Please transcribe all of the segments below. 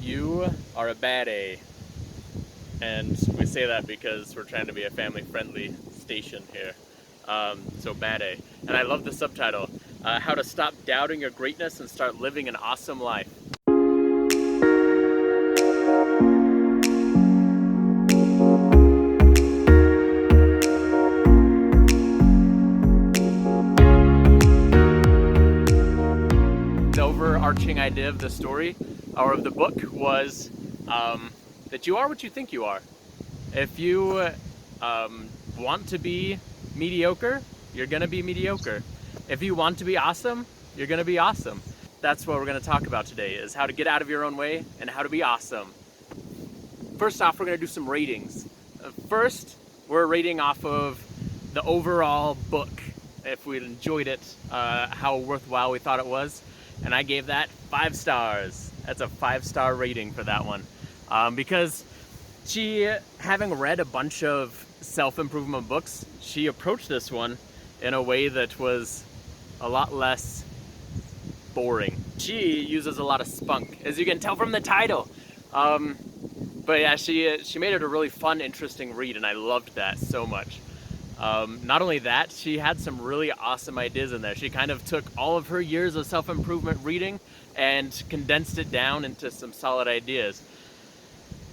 You are a bad A. And we say that because we're trying to be a family-friendly station here. So bad A. And I love the subtitle, How to Stop Doubting Your Greatness and Start Living an Awesome Life. The overarching idea of the story, or of the book, was that you are what you think you are. If you want to be mediocre, you're gonna be mediocre. If you want to be awesome, you're gonna be awesome. That's what we're gonna talk about today, is how to get out of your own way and how to be awesome. First off, we're gonna do some ratings. First, we're rating off of the overall book, if we enjoyed it, how worthwhile we thought it was. And I gave that 5 stars. That's a 5-star rating for that one. Because she, having read a bunch of self-improvement books, she approached this one in a way that was a lot less boring. She uses a lot of spunk, as you can tell from the title. But yeah, she made it a really fun, interesting read, and I loved that so much. Not only that, she had some really awesome ideas in there. She kind of took all of her years of self-improvement reading and condensed it down into some solid ideas.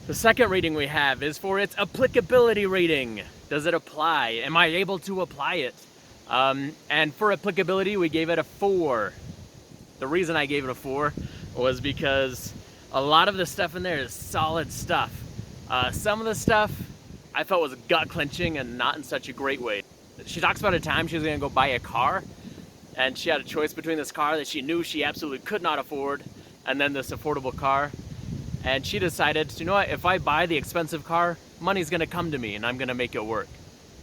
The second rating we have is for its applicability rating. Does it apply? Am I able to apply it? And for applicability, we gave it a 4. The reason I gave it a 4 was because a lot of the stuff in there is solid stuff. Some of the stuff I felt was gut-clenching and not in such a great way. She talks about a time she was gonna go buy a car, and she had a choice between this car that she knew she absolutely could not afford, and then this affordable car. And she decided, you know what, if I buy the expensive car, money's gonna come to me and I'm gonna make it work.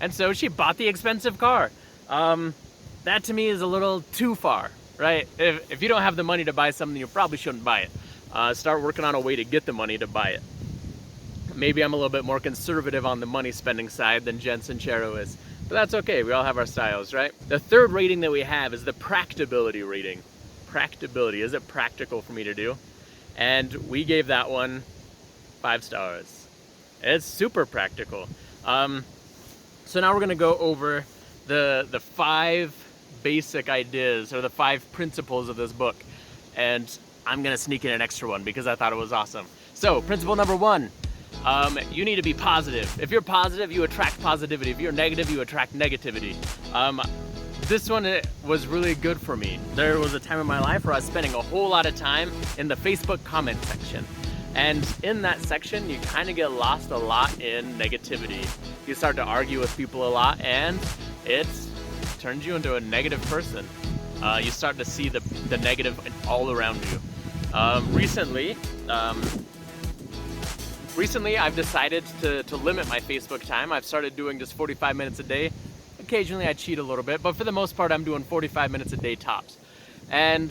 And so she bought the expensive car. That to me is a little too far, right? If you don't have the money to buy something, you probably shouldn't buy it. Start working on a way to get the money to buy it. Maybe I'm a little bit more conservative on the money spending side than Jen Sincero is, but that's okay, we all have our styles, right? The third rating that we have is the practicability rating. Practicability, is it practical for me to do? And we gave that one 5 stars. It's super practical. So now we're gonna go over the 5 basic ideas, or the 5 principles of this book. And I'm gonna sneak in an extra one because I thought it was awesome. So, principle number 1. You need to be positive. If you're positive, you attract positivity. If you're negative, you attract negativity. This one was really good for me. There was a time in my life where I was spending a whole lot of time in the Facebook comment section. And in that section, you kind of get lost a lot in negativity. You start to argue with people a lot, and it turns you into a negative person. You start to see the negative all around you. Recently, I've decided to limit my Facebook time. I've started doing just 45 minutes a day. Occasionally I cheat a little bit, but for the most part I'm doing 45 minutes a day tops. And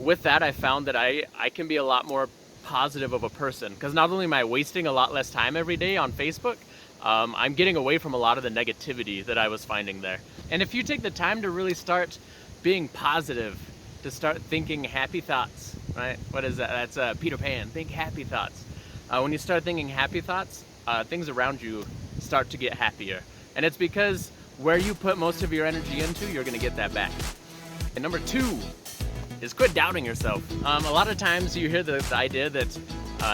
with that, I found that I can be a lot more positive of a person, because not only am I wasting a lot less time every day on Facebook, I'm getting away from a lot of the negativity that I was finding there. And if you take the time to really start being positive, to start thinking happy thoughts, right? What is that? That's Peter Pan, think happy thoughts. When you start thinking happy thoughts, things around you start to get happier. And it's because where you put most of your energy into, you're gonna get that back. And number 2 is quit doubting yourself. A lot of times you hear the idea that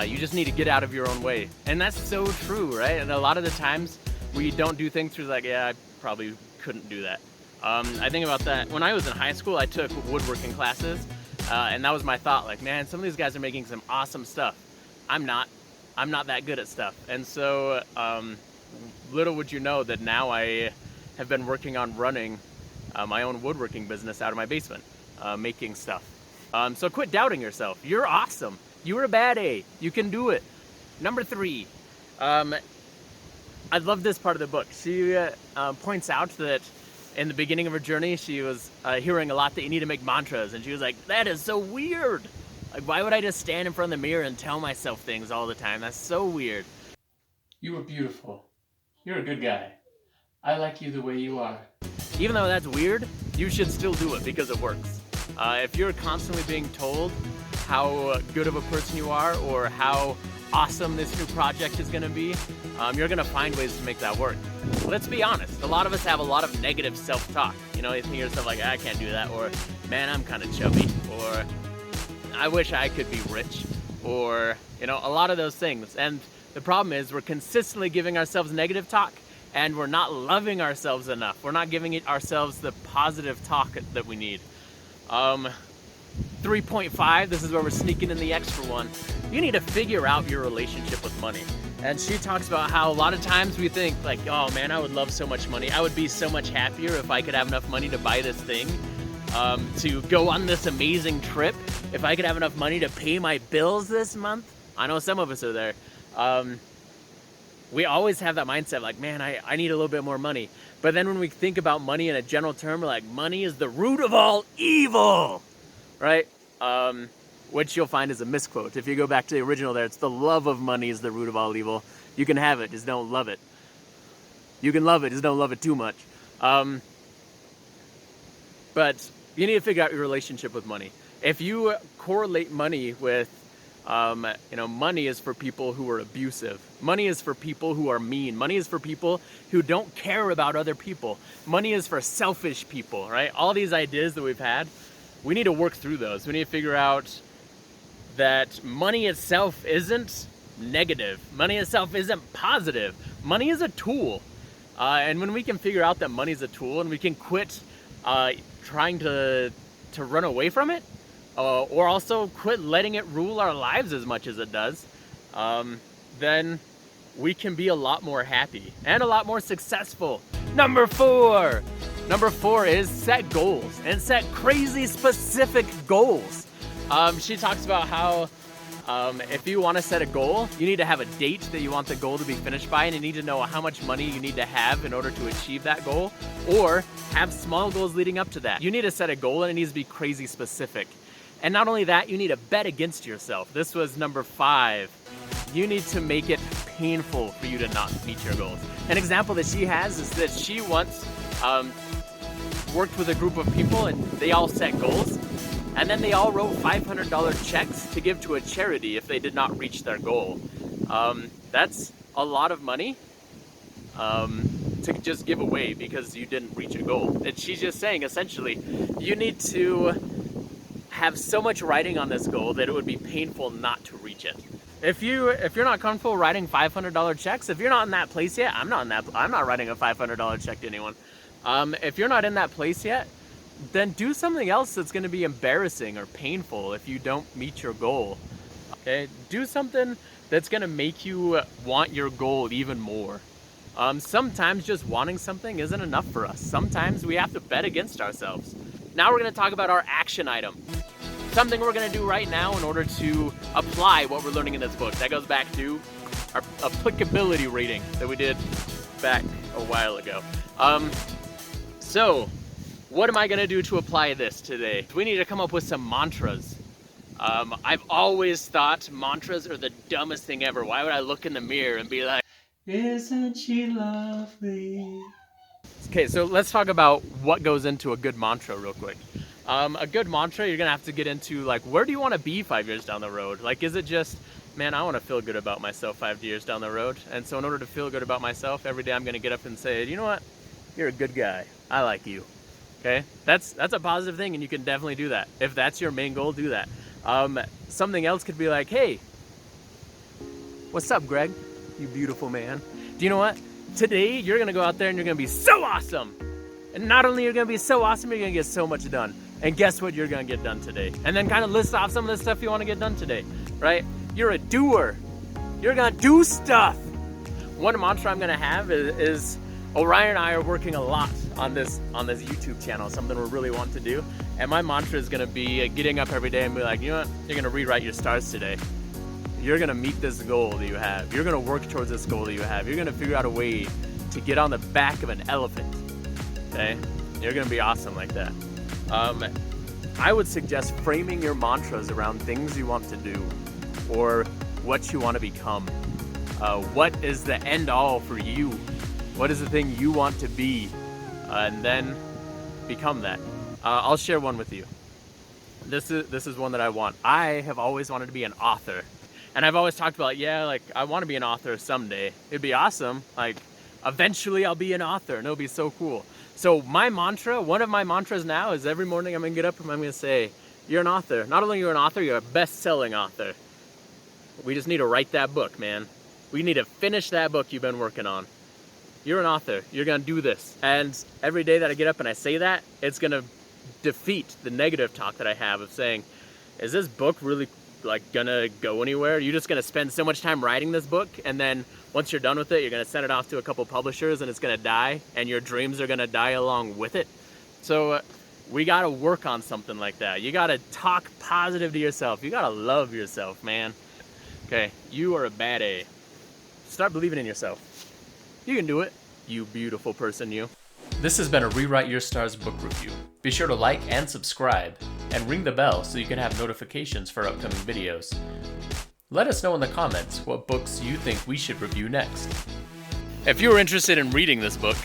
you just need to get out of your own way. And that's so true, right? And a lot of the times we don't do things through like, yeah, I probably couldn't do that. I think about that. When I was in high school, I took woodworking classes, and that was my thought, like, man, some of these guys are making some awesome stuff. I'm not that good at stuff. And so little would you know that now I have been working on running my own woodworking business out of my basement, making stuff. So quit doubting yourself. You're awesome. You're a bad A. You can do it. Number 3, I love this part of the book. She points out that in the beginning of her journey, she was hearing a lot that you need to make mantras, and she was like, that is so weird. Like, why would I just stand in front of the mirror and tell myself things all the time? That's so weird. You are beautiful. You're a good guy. I like you the way you are. Even though that's weird, you should still do it because it works. If you're constantly being told how good of a person you are or how awesome this new project is going to be, you're going to find ways to make that work. Let's be honest, a lot of us have a lot of negative self-talk. You know, you think yourself like, I can't do that, or man, I'm kind of chubby, or I wish I could be rich, or, you know, a lot of those things. And the problem is we're consistently giving ourselves negative talk, and we're not loving ourselves enough. We're not giving ourselves the positive talk that we need. 3.5, this is where we're sneaking in the extra one. You need to figure out your relationship with money. And she talks about how a lot of times we think like, oh man, I would love so much money. I would be so much happier if I could have enough money to buy this thing, to go on this amazing trip. If I could have enough money to pay my bills this month. I know some of us are there. We always have that mindset like, man, I need a little bit more money. But then when we think about money in a general term, we're like, money is the root of all evil, right? Which you'll find is a misquote. If you go back to the original there, it's the love of money is the root of all evil. You can have it, just don't love it. You can love it, just don't love it too much. But you need to figure out your relationship with money. If you correlate money with, money is for people who are abusive. Money is for people who are mean. Money is for people who don't care about other people. Money is for selfish people, right? All these ideas that we've had, we need to work through those. We need to figure out that money itself isn't negative. Money itself isn't positive. Money is a tool. And when we can figure out that money is a tool and we can quit trying to run away from it, or also quit letting it rule our lives as much as it does, then we can be a lot more happy and a lot more successful. Number four is set goals, and set crazy specific goals. She talks about how if you want to set a goal, you need to have a date that you want the goal to be finished by, and you need to know how much money you need to have in order to achieve that goal, or have small goals leading up to that. You need to set a goal, and it needs to be crazy specific. And not only that, you need to bet against yourself. This was number 5. You need to make it painful for you to not meet your goals. An example that she has is that she once worked with a group of people, and they all set goals, and then they all wrote $500 checks to give to a charity if they did not reach their goal. That's a lot of money to just give away because you didn't reach a goal. And she's just saying, essentially, you need to have so much writing on this goal that it would be painful not to reach it. If you're not comfortable writing $500 checks, if you're not in that place yet, I'm not writing a $500 check to anyone. If you're not in that place yet, then do something else that's going to be embarrassing or painful if you don't meet your goal. Okay, do something that's going to make you want your goal even more. Sometimes just wanting something isn't enough for us. Sometimes we have to bet against ourselves. Now we're going to talk about our action item. Something we're going to do right now in order to apply what we're learning in this book. That goes back to our applicability rating that we did back a while ago. So what am I going to do to apply this today? We need to come up with some mantras. I've always thought mantras are the dumbest thing ever. Why would I look in the mirror and be like, isn't she lovely? Okay, so let's talk about what goes into a good mantra real quick. A good mantra, you're gonna have to get into like, where do you want to be 5 years down the road? Like, is it just, man, I want to feel good about myself 5 years down the road? And so in order to feel good about myself, every day I'm gonna get up and say, you know what? You're a good guy. I like you. Okay, that's a positive thing, and you can definitely do that. If that's your main goal, do that. Something else could be like, hey, what's up, Greg? You beautiful man. Do you know what? Today, you're gonna go out there and you're gonna be so awesome. And not only you're gonna be so awesome, you're gonna get so much done. And guess what you're gonna get done today? And then kind of list off some of the stuff you wanna get done today, right? You're a doer. You're gonna do stuff. One mantra I'm gonna have is Orion and I are working a lot on this YouTube channel, something we really want to do. And my mantra is gonna be getting up every day and be like, you know what? You're gonna rewrite your stars today. You're gonna meet this goal that you have. You're gonna work towards this goal that you have. You're gonna figure out a way to get on the back of an elephant, okay? You're gonna be awesome like that. I would suggest framing your mantras around things you want to do or what you want to become. What is the end all for you? What is the thing you want to be? And then become that. I'll share one with you. This is one that I want. I have always wanted to be an author. And I've always talked about, yeah, like, I want to be an author someday. It'd be awesome. Like, eventually I'll be an author and it'll be so cool. So my mantra, one of my mantras now is every morning I'm gonna get up and I'm gonna say, you're an author. Not only you're an author, you're a best-selling author. We just need to write that book, man. We need to finish that book you've been working on. You're an author. You're gonna do this. And every day that I get up and I say that, it's gonna defeat the negative talk that I have of saying, is this book really like gonna go anywhere? You're just gonna spend so much time writing this book, and then once you're done with it, you're gonna send it off to a couple publishers and it's gonna die, and your dreams are gonna die along with it. So we gotta work on something like that. You gotta talk positive to yourself. You gotta love yourself, man. Okay, you are a bad A. Start believing in yourself. You can do it, you beautiful person, you. This has been a Rewrite Your Stars book review. Be sure to like and subscribe, and ring the bell so you can have notifications for upcoming videos. Let us know in the comments what books you think we should review next. If you're interested in reading this book,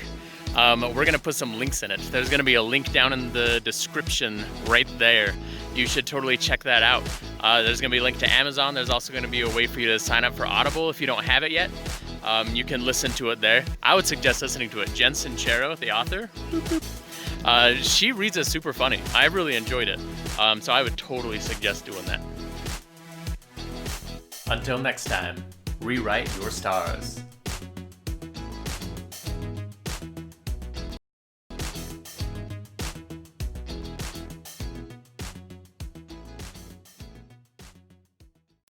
we're gonna put some links in it. There's gonna be a link down in the description right there. You should totally check that out. There's gonna be a link to Amazon. There's also gonna be a way for you to sign up for Audible if you don't have it yet. You can listen to it there. I would suggest listening to it. Jen Sincero, the author, she reads it super funny. I really enjoyed it. So I would totally suggest doing that. Until next time, rewrite your stars.